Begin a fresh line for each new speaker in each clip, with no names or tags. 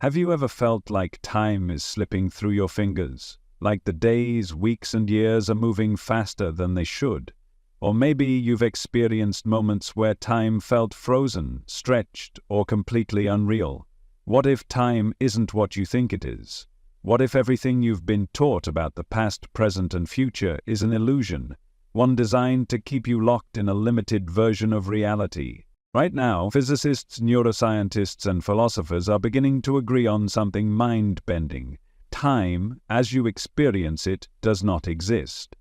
Have you ever felt like time is slipping through your fingers? Like the days, weeks, and years are moving faster than they should? Or maybe you've experienced moments where time felt frozen, stretched, or completely unreal. What if time isn't what you think it is? What if everything you've been taught about the past, present, and future is an illusion, one designed to keep you locked in a limited version of reality? Right now, physicists, neuroscientists, and philosophers are beginning to agree on something mind-bending. Time, as you experience it, does not exist.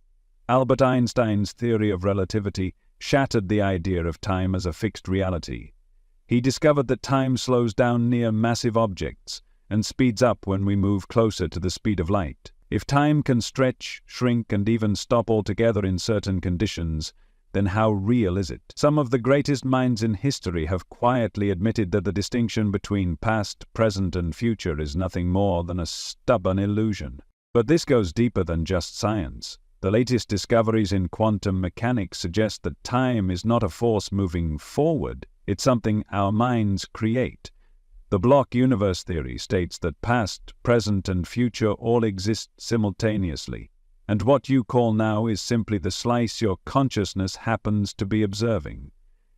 Albert Einstein's theory of relativity shattered the idea of time as a fixed reality. He discovered that time slows down near massive objects and speeds up when we move closer to the speed of light. If time can stretch, shrink, and even stop altogether in certain conditions, then how real is it? Some of the greatest minds in history have quietly admitted that the distinction between past, present, and future is nothing more than a stubborn illusion. But this goes deeper than just science. The latest discoveries in quantum mechanics suggest that time is not a force moving forward, it's something our minds create. The block universe theory states that past, present, and future all exist simultaneously. And what you call now is simply the slice your consciousness happens to be observing.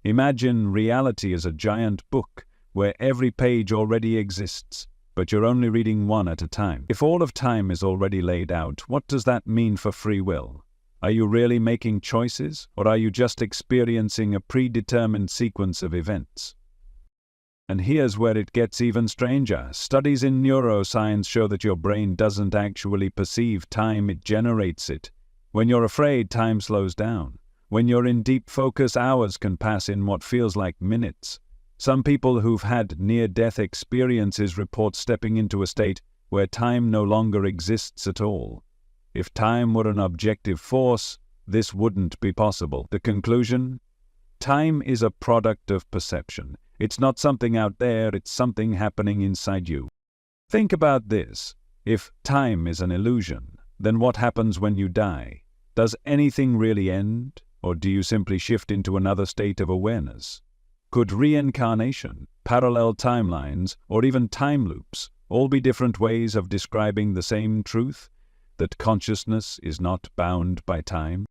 Imagine reality as a giant book where every page already exists, but you're only reading one at a time. If all of time is already laid out, what does that mean for free will? Are you really making choices, or are you just experiencing a predetermined sequence of events? And here's where it gets even stranger. Studies in neuroscience show that your brain doesn't actually perceive time, it generates it. When you're afraid, time slows down. When you're in deep focus, hours can pass in what feels like minutes. Some people who've had near-death experiences report stepping into a state where time no longer exists at all. If time were an objective force, this wouldn't be possible. The conclusion? Time is a product of perception. It's not something out there, it's something happening inside you. Think about this. If time is an illusion, then what happens when you die? Does anything really end, or do you simply shift into another state of awareness? Could reincarnation, parallel timelines, or even time loops all be different ways of describing the same truth, that consciousness is not bound by time?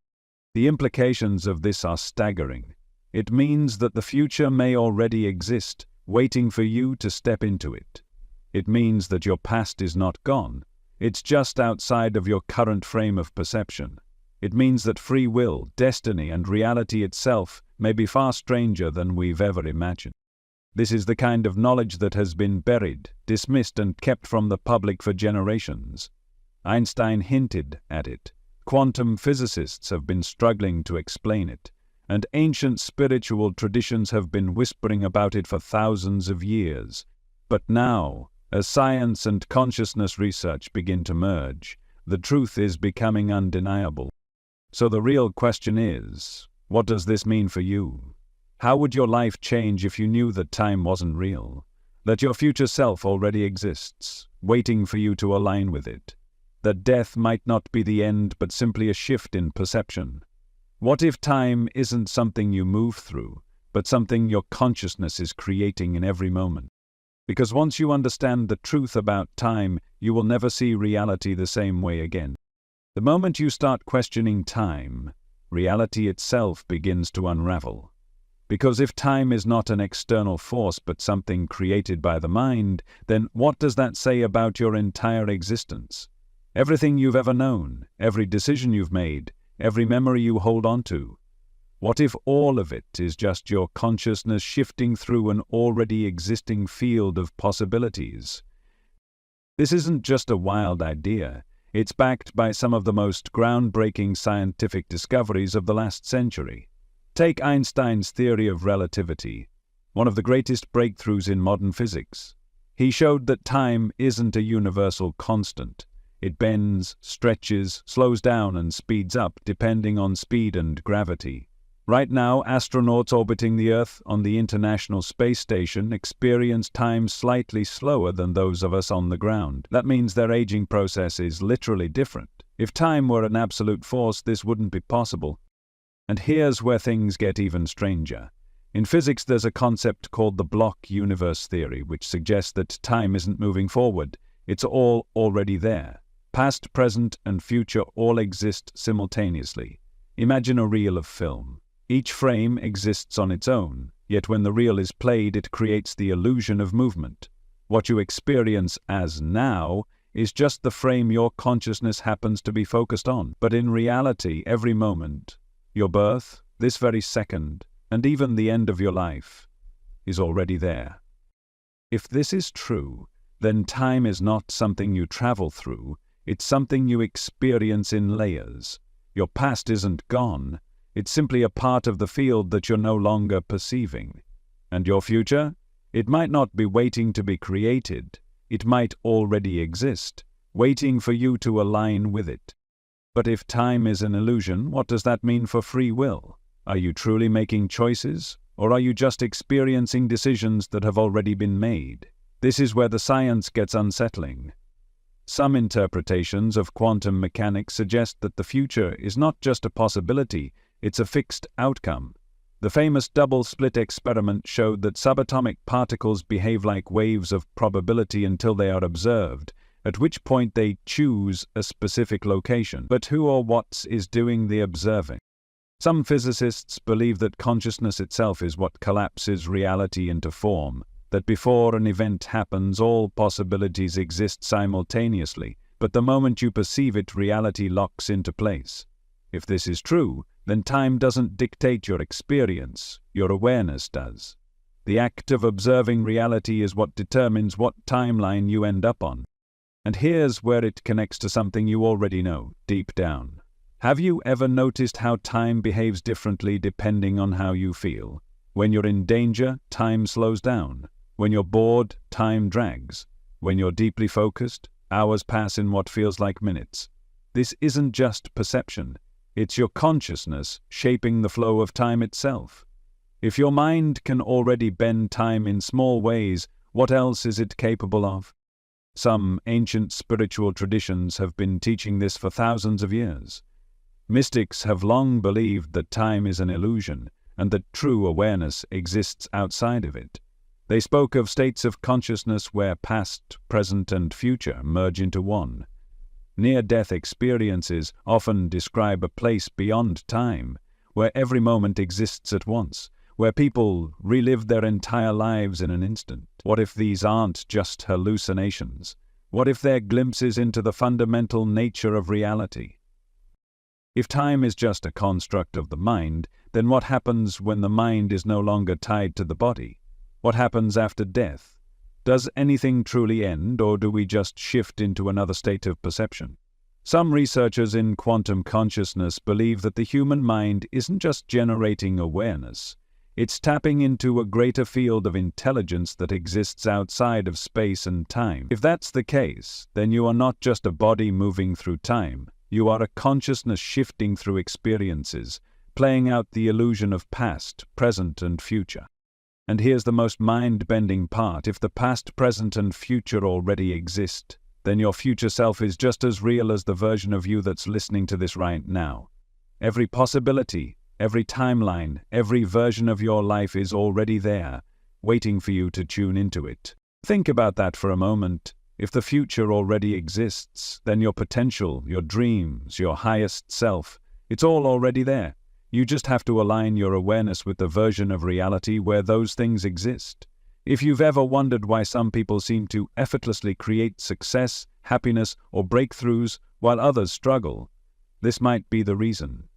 The implications of this are staggering. It means that the future may already exist, waiting for you to step into it. It means that your past is not gone. It's just outside of your current frame of perception. It means that free will, destiny, and reality itself may be far stranger than we've ever imagined. This is the kind of knowledge that has been buried, dismissed, and kept from the public for generations. Einstein hinted at it. Quantum physicists have been struggling to explain it. And ancient spiritual traditions have been whispering about it for thousands of years. But now, as science and consciousness research begin to merge, the truth is becoming undeniable. So the real question is, what does this mean for you? How would your life change if you knew that time wasn't real? That your future self already exists, waiting for you to align with it? That death might not be the end, but simply a shift in perception? What if time isn't something you move through, but something your consciousness is creating in every moment? Because once you understand the truth about time, you will never see reality the same way again. The moment you start questioning time, reality itself begins to unravel. Because if time is not an external force but something created by the mind, then what does that say about your entire existence? Everything you've ever known, every decision you've made, every memory you hold on to. What if all of it is just your consciousness shifting through an already existing field of possibilities? This isn't just a wild idea. It's backed by some of the most groundbreaking scientific discoveries of the last century. Take Einstein's theory of relativity, one of the greatest breakthroughs in modern physics. He showed that time isn't a universal constant. It bends, stretches, slows down, and speeds up depending on speed and gravity. Right now, astronauts orbiting the Earth on the International Space Station experience time slightly slower than those of us on the ground. That means their aging process is literally different. If time were an absolute force, this wouldn't be possible. And here's where things get even stranger. In physics, there's a concept called the block universe theory, which suggests that time isn't moving forward. It's all already there. Past, present, and future all exist simultaneously. Imagine a reel of film. Each frame exists on its own, yet when the reel is played, it creates the illusion of movement. What you experience as now is just the frame your consciousness happens to be focused on. But in reality, every moment, your birth, this very second, and even the end of your life, is already there. If this is true, then time is not something you travel through, it's something you experience in layers. Your past isn't gone, it's simply a part of the field that you're no longer perceiving. And your future? It might not be waiting to be created, it might already exist, waiting for you to align with it. But if time is an illusion, what does that mean for free will? Are you truly making choices, or are you just experiencing decisions that have already been made? This is where the science gets unsettling. Some interpretations of quantum mechanics suggest that the future is not just a possibility, it's a fixed outcome. The famous double-slit experiment showed that subatomic particles behave like waves of probability until they are observed, at which point they choose a specific location. But who or what is doing the observing? Some physicists believe that consciousness itself is what collapses reality into form, that before an event happens, all possibilities exist simultaneously, but the moment you perceive it, reality locks into place. If this is true, then time doesn't dictate your experience, your awareness does. The act of observing reality is what determines what timeline you end up on. And here's where it connects to something you already know, deep down. Have you ever noticed how time behaves differently depending on how you feel? When you're in danger, time slows down. When you're bored, time drags. When you're deeply focused, hours pass in what feels like minutes. This isn't just perception. It's your consciousness shaping the flow of time itself. If your mind can already bend time in small ways, what else is it capable of? Some ancient spiritual traditions have been teaching this for thousands of years. Mystics have long believed that time is an illusion and that true awareness exists outside of it. They spoke of states of consciousness where past, present, and future merge into one. Near-death experiences often describe a place beyond time, where every moment exists at once, where people relive their entire lives in an instant. What if these aren't just hallucinations? What if they're glimpses into the fundamental nature of reality? If time is just a construct of the mind, then what happens when the mind is no longer tied to the body? What happens after death? Does anything truly end, or do we just shift into another state of perception? Some researchers in quantum consciousness believe that the human mind isn't just generating awareness, it's tapping into a greater field of intelligence that exists outside of space and time. If that's the case, then you are not just a body moving through time, you are a consciousness shifting through experiences, playing out the illusion of past, present, and future. And here's the most mind-bending part. If the past, present, and future already exist, then your future self is just as real as the version of you that's listening to this right now. Every possibility, every timeline, every version of your life is already there, waiting for you to tune into it. Think about that for a moment. If the future already exists, then your potential, your dreams, your highest self, it's all already there. You just have to align your awareness with the version of reality where those things exist. If you've ever wondered why some people seem to effortlessly create success, happiness, or breakthroughs while others struggle, this might be the reason.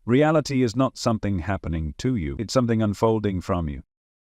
Reality is not something happening to you, it's something unfolding from you.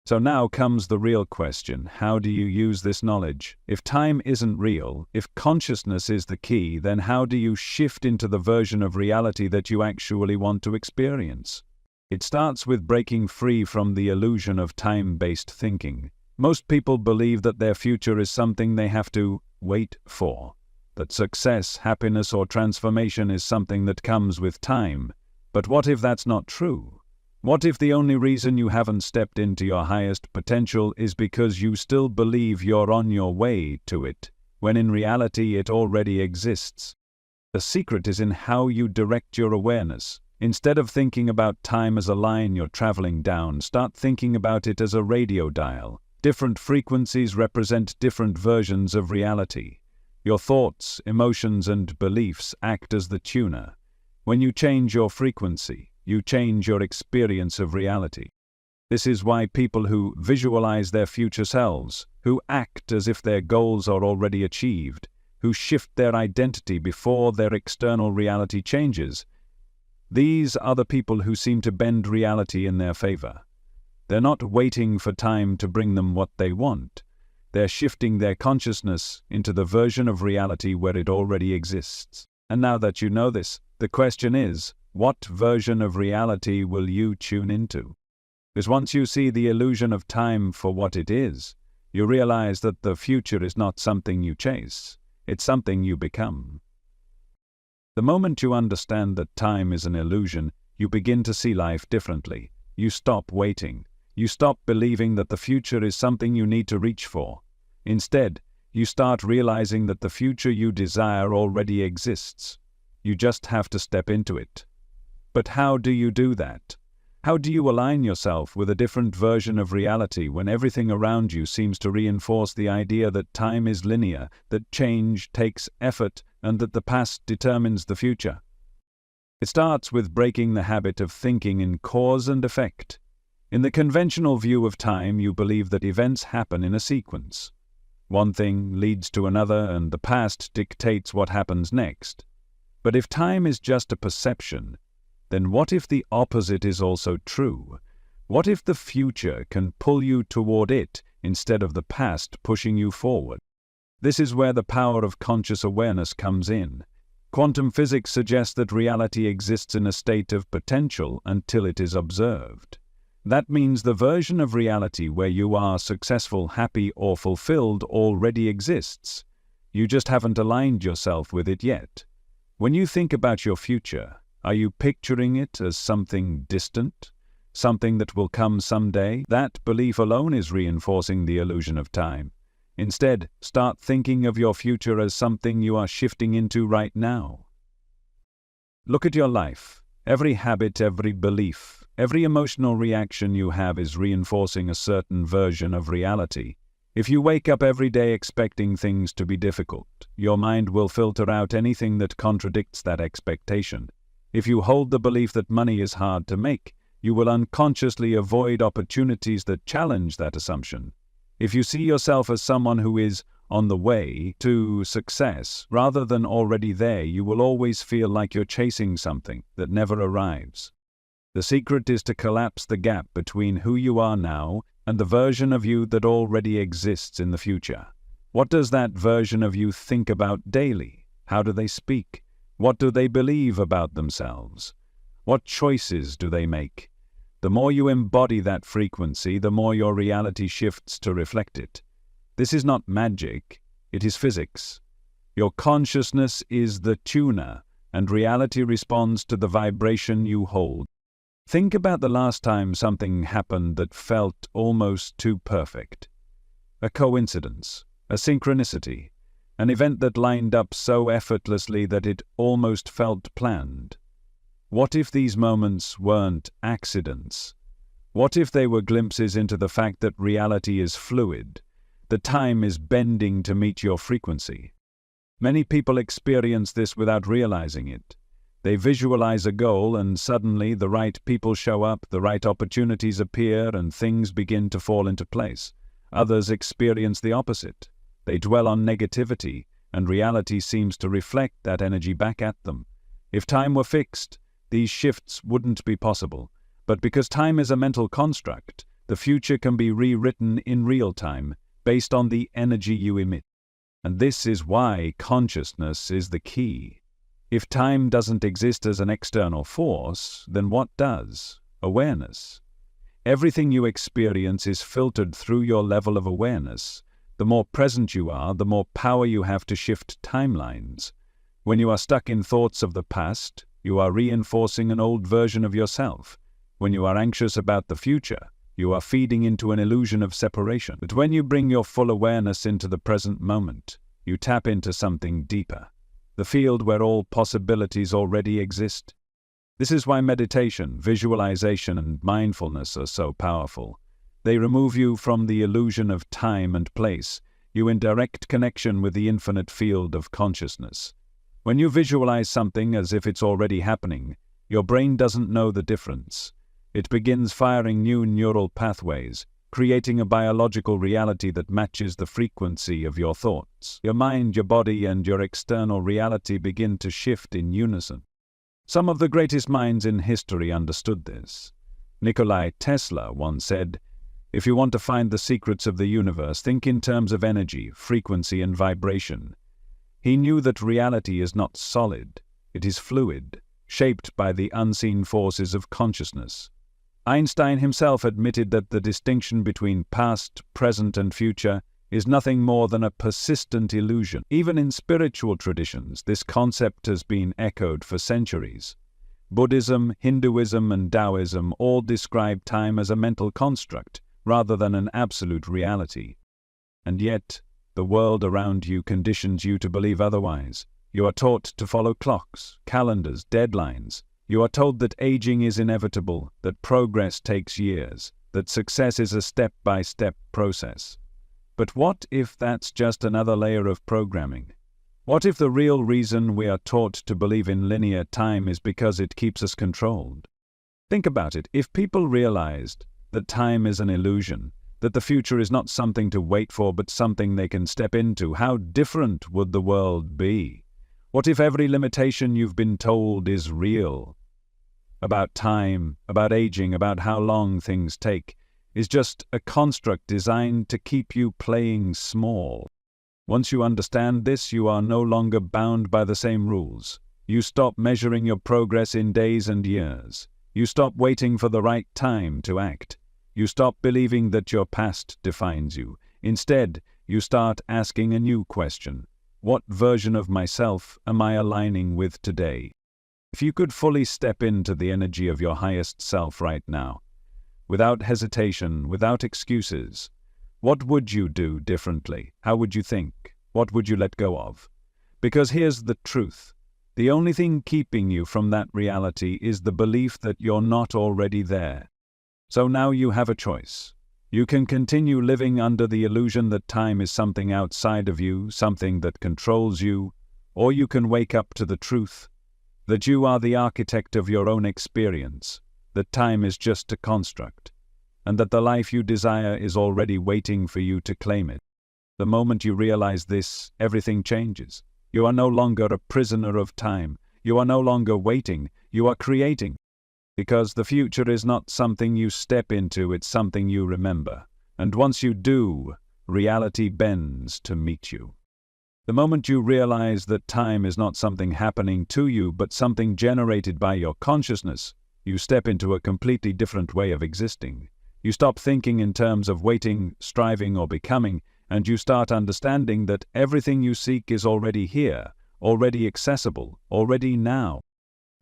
So now comes the real question: how do you use this knowledge? If time isn't real, if consciousness is the key, then how do you shift into the version of reality that you actually want to experience? It starts with breaking free from the illusion of time-based thinking. Most people believe that their future is something they have to wait for, that success, happiness, or transformation is something that comes with time. But what if that's not true? What if the only reason you haven't stepped into your highest potential is because you still believe you're on your way to it, when in reality it already exists? The secret is in how you direct your awareness, Instead of thinking about time as a line you're traveling down, start thinking about it as a radio dial. Different frequencies represent different versions of reality. Your thoughts, emotions, and beliefs act as the tuner. When you change your frequency, you change your experience of reality. This is why people who visualize their future selves, who act as if their goals are already achieved, who shift their identity before their external reality changes, these are the people who seem to bend reality in their favor. They're not waiting for time to bring them what they want. They're shifting their consciousness into the version of reality where it already exists. And now that you know this, the question is, what version of reality will you tune into? Because once you see the illusion of time for what it is, you realize that the future is not something you chase, it's something you become. The moment you understand that time is an illusion, you begin to see life differently. You stop waiting. You stop believing that the future is something you need to reach for. Instead, you start realizing that the future you desire already exists. You just have to step into it. But how do you do that? How do you align yourself with a different version of reality when everything around you seems to reinforce the idea that time is linear, that change takes effort, and that the past determines the future? It starts with breaking the habit of thinking in cause and effect. In the conventional view of time, you believe that events happen in a sequence. One thing leads to another, and the past dictates what happens next. But if time is just a perception, then what if the opposite is also true? What if the future can pull you toward it instead of the past pushing you forward? This is where the power of conscious awareness comes in. Quantum physics suggests that reality exists in a state of potential until it is observed. That means the version of reality where you are successful, happy, or fulfilled already exists. You just haven't aligned yourself with it yet. When you think about your future, are you picturing it as something distant? Something that will come someday? That belief alone is reinforcing the illusion of time. Instead, start thinking of your future as something you are shifting into right now. Look at your life. Every habit, every belief, every emotional reaction you have is reinforcing a certain version of reality. If you wake up every day expecting things to be difficult, your mind will filter out anything that contradicts that expectation. If you hold the belief that money is hard to make, you will unconsciously avoid opportunities that challenge that assumption. If you see yourself as someone who is on the way to success rather than already there, you will always feel like you're chasing something that never arrives. The secret is to collapse the gap between who you are now and the version of you that already exists in the future. What does that version of you think about daily? How do they speak? What do they believe about themselves? What choices do they make? The more you embody that frequency, the more your reality shifts to reflect it. This is not magic, it is physics. Your consciousness is the tuner, and reality responds to the vibration you hold. Think about the last time something happened that felt almost too perfect. A coincidence, a synchronicity, an event that lined up so effortlessly that it almost felt planned. What if these moments weren't accidents? What if they were glimpses into the fact that reality is fluid, that time is bending to meet your frequency? Many people experience this without realizing it. They visualize a goal and suddenly the right people show up, the right opportunities appear, and things begin to fall into place. Others experience the opposite. They dwell on negativity, and reality seems to reflect that energy back at them. If time were fixed, these shifts wouldn't be possible. But because time is a mental construct, the future can be rewritten in real time, based on the energy you emit. And this is why consciousness is the key. If time doesn't exist as an external force, then what does? Awareness. Everything you experience is filtered through your level of awareness. The more present you are, the more power you have to shift timelines. When you are stuck in thoughts of the past, you are reinforcing an old version of yourself. When you are anxious about the future, you are feeding into an illusion of separation. But when you bring your full awareness into the present moment, you tap into something deeper, the field where all possibilities already exist. This is why meditation, visualization, and mindfulness are so powerful. They remove you from the illusion of time and place, you in direct connection with the infinite field of consciousness. When you visualize something as if it's already happening, your brain doesn't know the difference. It begins firing new neural pathways, creating a biological reality that matches the frequency of your thoughts. Your mind, your body, and your external reality begin to shift in unison. Some of the greatest minds in history understood this. Nikola Tesla once said, "If you want to find the secrets of the universe, think in terms of energy, frequency, and vibration." He knew that reality is not solid, it is fluid, shaped by the unseen forces of consciousness. Einstein himself admitted that the distinction between past, present, and future is nothing more than a persistent illusion. Even in spiritual traditions, this concept has been echoed for centuries. Buddhism, Hinduism, and Taoism all describe time as a mental construct, rather than an absolute reality. And yet, the world around you conditions you to believe otherwise. You are taught to follow clocks, calendars, deadlines. You are told that aging is inevitable, that progress takes years, that success is a step-by-step process. But what if that's just another layer of programming? What if the real reason we are taught to believe in linear time is because it keeps us controlled? Think about it. If people realized that time is an illusion, that the future is not something to wait for but something they can step into, how different would the world be? What if every limitation you've been told is real? About time, about aging, about how long things take, is just a construct designed to keep you playing small. Once you understand this, you are no longer bound by the same rules. You stop measuring your progress in days and years. You stop waiting for the right time to act. You stop believing that your past defines you. Instead, you start asking a new question. What version of myself am I aligning with today? If you could fully step into the energy of your highest self right now, without hesitation, without excuses, what would you do differently? How would you think? What would you let go of? Because here's the truth. The only thing keeping you from that reality is the belief that you're not already there. So now you have a choice. You can continue living under the illusion that time is something outside of you, something that controls you, or you can wake up to the truth that you are the architect of your own experience, that time is just a construct, and that the life you desire is already waiting for you to claim it. The moment you realize this, everything changes. You are no longer a prisoner of time. You are no longer waiting. You are creating. Because the future is not something you step into, it's something you remember. And once you do, reality bends to meet you. The moment you realize that time is not something happening to you, but something generated by your consciousness, you step into a completely different way of existing. You stop thinking in terms of waiting, striving, or becoming, and you start understanding that everything you seek is already here, already accessible, already now.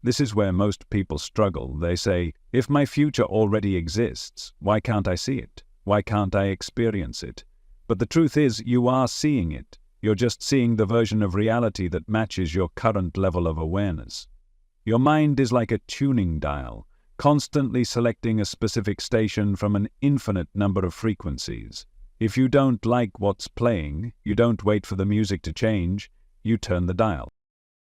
This is where most people struggle. They say, if my future already exists, why can't I see it? Why can't I experience it? But the truth is, you are seeing it. You're just seeing the version of reality that matches your current level of awareness. Your mind is like a tuning dial, constantly selecting a specific station from an infinite number of frequencies. If you don't like what's playing, you don't wait for the music to change, you turn the dial.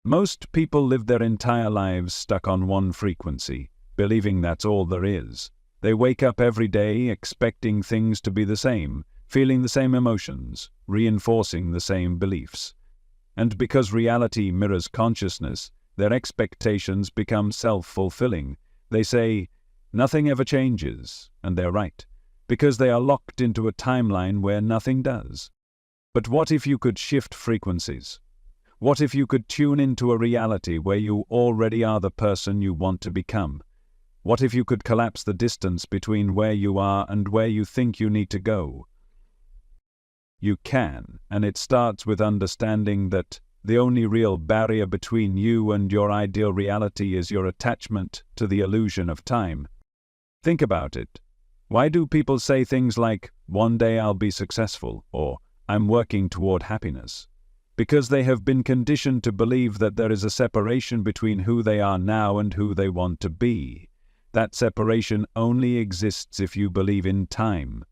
Most people live their entire lives stuck on one frequency, believing that's all there is. They wake up every day expecting things to be the same, feeling the same emotions, reinforcing the same beliefs. And because reality mirrors consciousness, their expectations become self-fulfilling. They say, nothing ever changes, and they're right, because they are locked into a timeline where nothing does. But what if you could shift frequencies? What if you could tune into a reality where you already are the person you want to become? What if you could collapse the distance between where you are and where you think you need to go? You can, and it starts with understanding that the only real barrier between you and your ideal reality is your attachment to the illusion of time. Think about it. Why do people say things like, "One day I'll be successful," or "I'm working toward happiness"? because they have been conditioned to believe that there is a separation between who they are now and who they want to be. That separation only exists if you believe in time.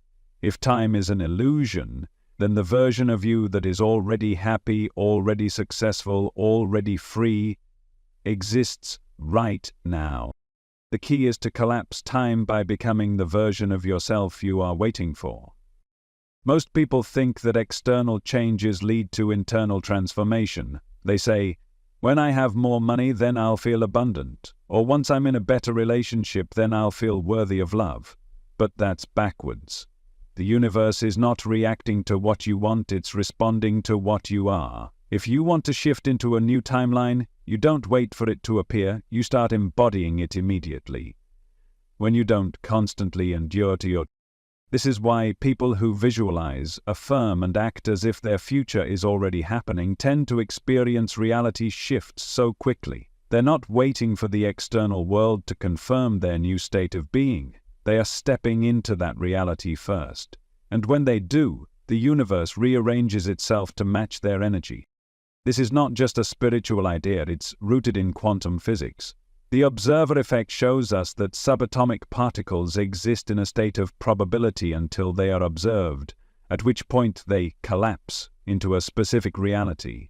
If time is an illusion, then the version of you that is already happy, already successful, already free, exists right now. The key is to collapse time by becoming the version of yourself you are waiting for. Most people think that external changes lead to internal transformation. They say, when I have more money, then I'll feel abundant. Or once I'm in a better relationship, then I'll feel worthy of love. But that's backwards. The universe is not reacting to what you want, it's responding to what you are. If you want to shift into a new timeline, you don't wait for it to appear, you start embodying it immediately. When you don't constantly endure to your... This is why people who visualize, affirm, and act as if their future is already happening tend to experience reality shifts so quickly. They're not waiting for the external world to confirm their new state of being. They are stepping into that reality first. And when they do, the universe rearranges itself to match their energy. This is not just a spiritual idea, it's rooted in quantum physics. The observer effect shows us that subatomic particles exist in a state of probability until they are observed, at which point they collapse into a specific reality.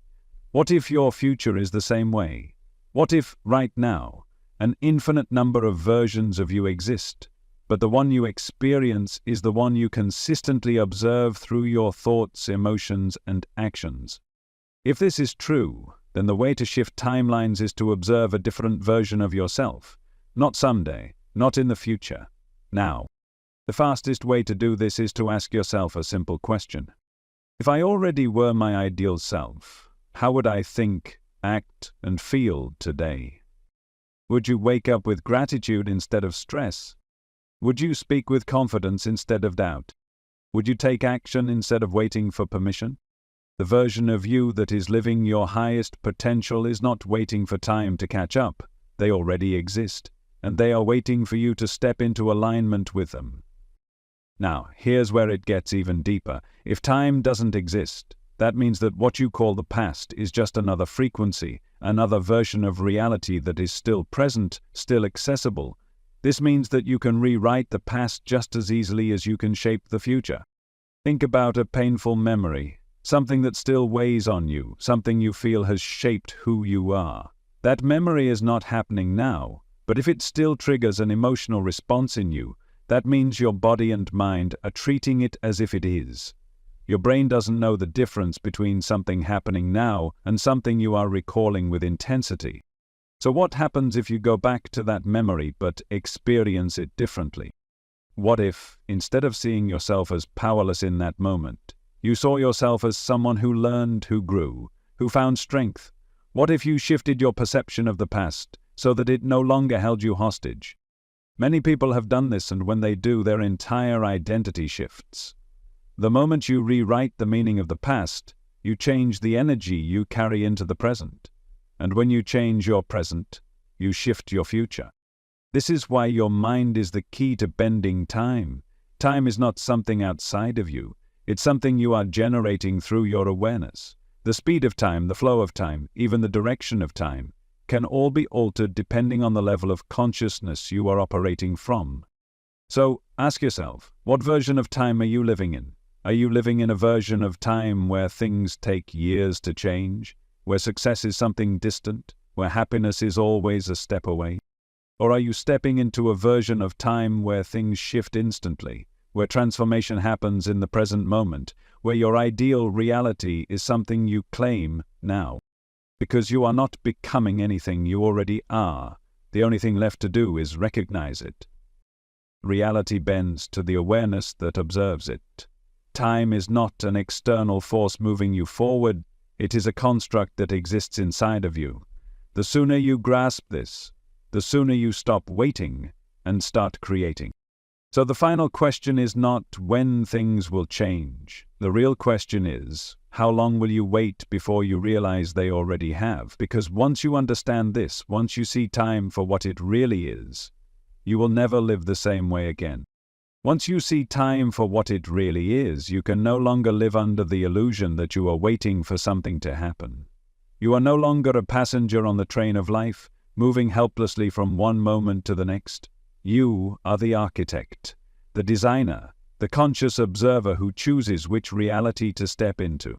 What if your future is the same way? What if, right now, an infinite number of versions of you exist, but the one you experience is the one you consistently observe through your thoughts, emotions, and actions? If this is true, then the way to shift timelines is to observe a different version of yourself. Not someday, not in the future, now. The fastest way to do this is to ask yourself a simple question. If I already were my ideal self, how would I think, act, and feel today? Would you wake up with gratitude instead of stress? Would you speak with confidence instead of doubt? Would you take action instead of waiting for permission? The version of you that is living your highest potential is not waiting for time to catch up. They already exist, and they are waiting for you to step into alignment with them. Now, here's where it gets even deeper. If time doesn't exist, that means that what you call the past is just another frequency, another version of reality that is still present, still accessible. This means that you can rewrite the past just as easily as you can shape the future. Think about a painful memory. Something that still weighs on you, something you feel has shaped who you are. That memory is not happening now, but if it still triggers an emotional response in you, that means your body and mind are treating it as if it is. Your brain doesn't know the difference between something happening now and something you are recalling with intensity. So what happens if you go back to that memory but experience it differently? What if, instead of seeing yourself as powerless in that moment, you saw yourself as someone who learned, who grew, who found strength? What if you shifted your perception of the past so that it no longer held you hostage? Many people have done this, and when they do, their entire identity shifts. The moment you rewrite the meaning of the past, you change the energy you carry into the present. And when you change your present, you shift your future. This is why your mind is the key to bending time. Time is not something outside of you. It's something you are generating through your awareness. The speed of time, the flow of time, even the direction of time, can all be altered depending on the level of consciousness you are operating from. So, ask yourself, what version of time are you living in? Are you living in a version of time where things take years to change, where success is something distant, where happiness is always a step away? Or are you stepping into a version of time where things shift instantly, where transformation happens in the present moment, where your ideal reality is something you claim now? Because you are not becoming anything, you already are. The only thing left to do is recognize it. Reality bends to the awareness that observes it. Time is not an external force moving you forward, it is a construct that exists inside of you. The sooner you grasp this, the sooner you stop waiting and start creating. So the final question is not when things will change. The real question is, how long will you wait before you realize they already have? Because once you understand this, once you see time for what it really is, you will never live the same way again. Once you see time for what it really is, you can no longer live under the illusion that you are waiting for something to happen. You are no longer a passenger on the train of life, moving helplessly from one moment to the next. You are the architect, the designer, the conscious observer who chooses which reality to step into.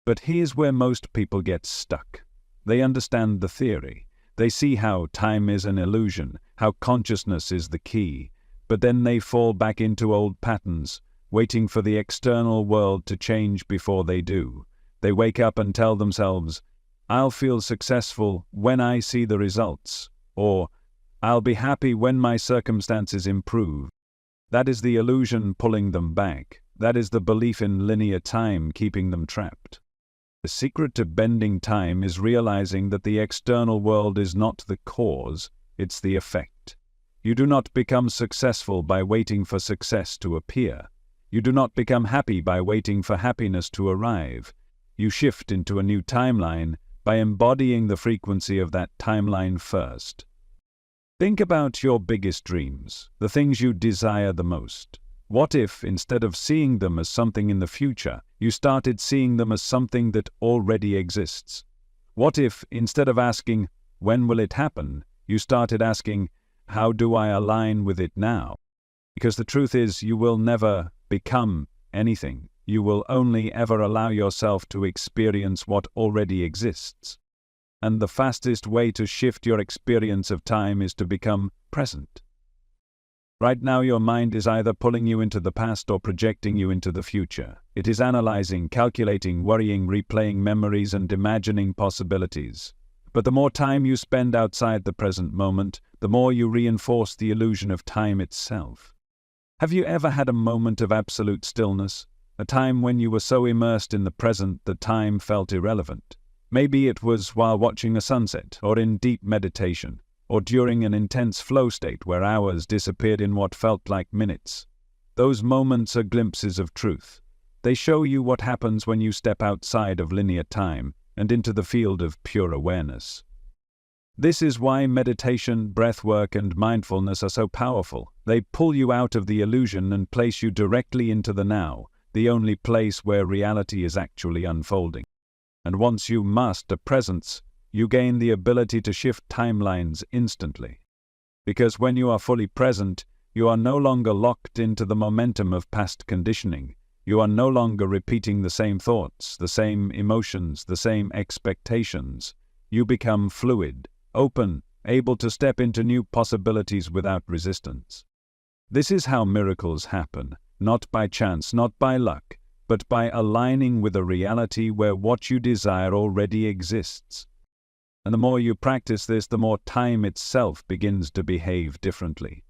But here's where most people get stuck. They understand the theory. They see how time is an illusion, how consciousness is the key. But then they fall back into old patterns, waiting for the external world to change before they do. They wake up and tell themselves, "I'll feel successful when I see the results," or "I'll be happy when my circumstances improve." That is the illusion pulling them back. That is the belief in linear time keeping them trapped. The secret to bending time is realizing that the external world is not the cause, it's the effect. You do not become successful by waiting for success to appear. You do not become happy by waiting for happiness to arrive. You shift into a new timeline by embodying the frequency of that timeline first. Think about your biggest dreams, the things you desire the most. What if, instead of seeing them as something in the future, you started seeing them as something that already exists? What if, instead of asking, "When will it happen?" you started asking, "How do I align with it now?" Because the truth is, you will never become anything. You will only ever allow yourself to experience what already exists. And the fastest way to shift your experience of time is to become present. Right now, your mind is either pulling you into the past or projecting you into the future. It is analyzing, calculating, worrying, replaying memories, and imagining possibilities. But the more time you spend outside the present moment, the more you reinforce the illusion of time itself. Have you ever had a moment of absolute stillness? A time when you were so immersed in the present that time felt irrelevant? Maybe it was while watching a sunset, or in deep meditation, or during an intense flow state where hours disappeared in what felt like minutes. Those moments are glimpses of truth. They show you what happens when you step outside of linear time and into the field of pure awareness. This is why meditation, breathwork, and mindfulness are so powerful. They pull you out of the illusion and place you directly into the now, the only place where reality is actually unfolding. And once you master presence, you gain the ability to shift timelines instantly. Because when you are fully present, you are no longer locked into the momentum of past conditioning. You are no longer repeating the same thoughts, the same emotions, the same expectations. You become fluid, open, able to step into new possibilities without resistance. This is how miracles happen, not by chance, not by luck, but by aligning with a reality where what you desire already exists. And the more you practice this, the more time itself begins to behave differently.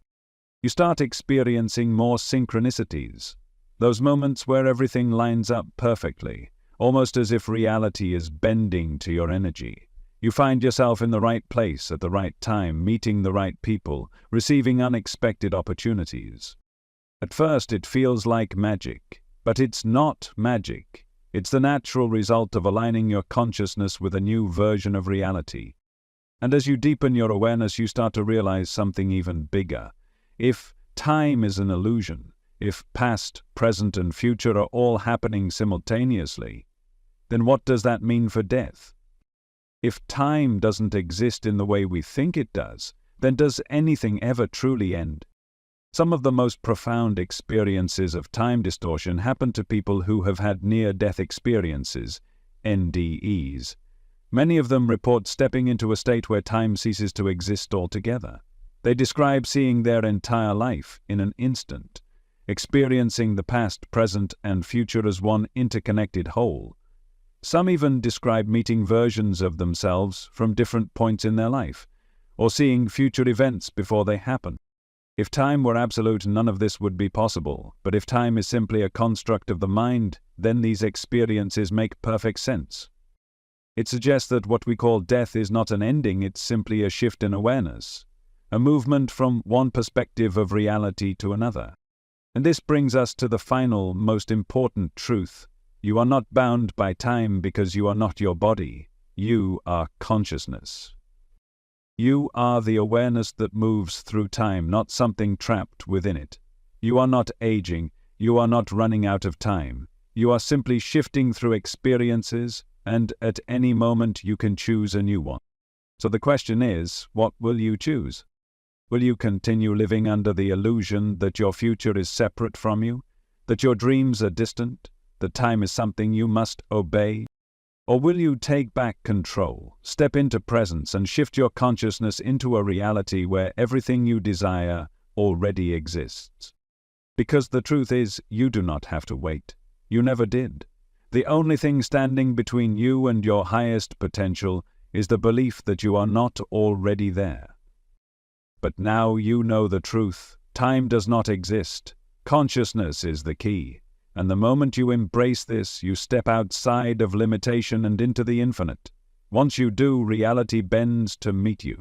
You start experiencing more synchronicities, those moments where everything lines up perfectly, almost as if reality is bending to your energy. You find yourself in the right place at the right time, meeting the right people, receiving unexpected opportunities. At first it feels like magic, but it's not magic. It's the natural result of aligning your consciousness with a new version of reality. And as you deepen your awareness, you start to realize something even bigger. If time is an illusion, if past, present, and future are all happening simultaneously, then what does that mean for death? If time doesn't exist in the way we think it does, then does anything ever truly end? Some of the most profound experiences of time distortion happen to people who have had near-death experiences, NDEs. Many of them report stepping into a state where time ceases to exist altogether. They describe seeing their entire life in an instant, experiencing the past, present, and future as one interconnected whole. Some even describe meeting versions of themselves from different points in their life, or seeing future events before they happen. If time were absolute, none of this would be possible. But if time is simply a construct of the mind, then these experiences make perfect sense. It suggests that what we call death is not an ending, it's simply a shift in awareness, a movement from one perspective of reality to another. And this brings us to the final, most important truth. You are not bound by time because you are not your body. You are consciousness. You are the awareness that moves through time, not something trapped within it. You are not aging, you are not running out of time. You are simply shifting through experiences, and at any moment you can choose a new one. So the question is, what will you choose? Will you continue living under the illusion that your future is separate from you, that your dreams are distant, that time is something you must obey? Or will you take back control, step into presence, and shift your consciousness into a reality where everything you desire already exists? Because the truth is, you do not have to wait. You never did. The only thing standing between you and your highest potential is the belief that you are not already there. But now you know the truth. Time does not exist. Consciousness is the key. And the moment you embrace this, you step outside of limitation and into the infinite. Once you do, reality bends to meet you.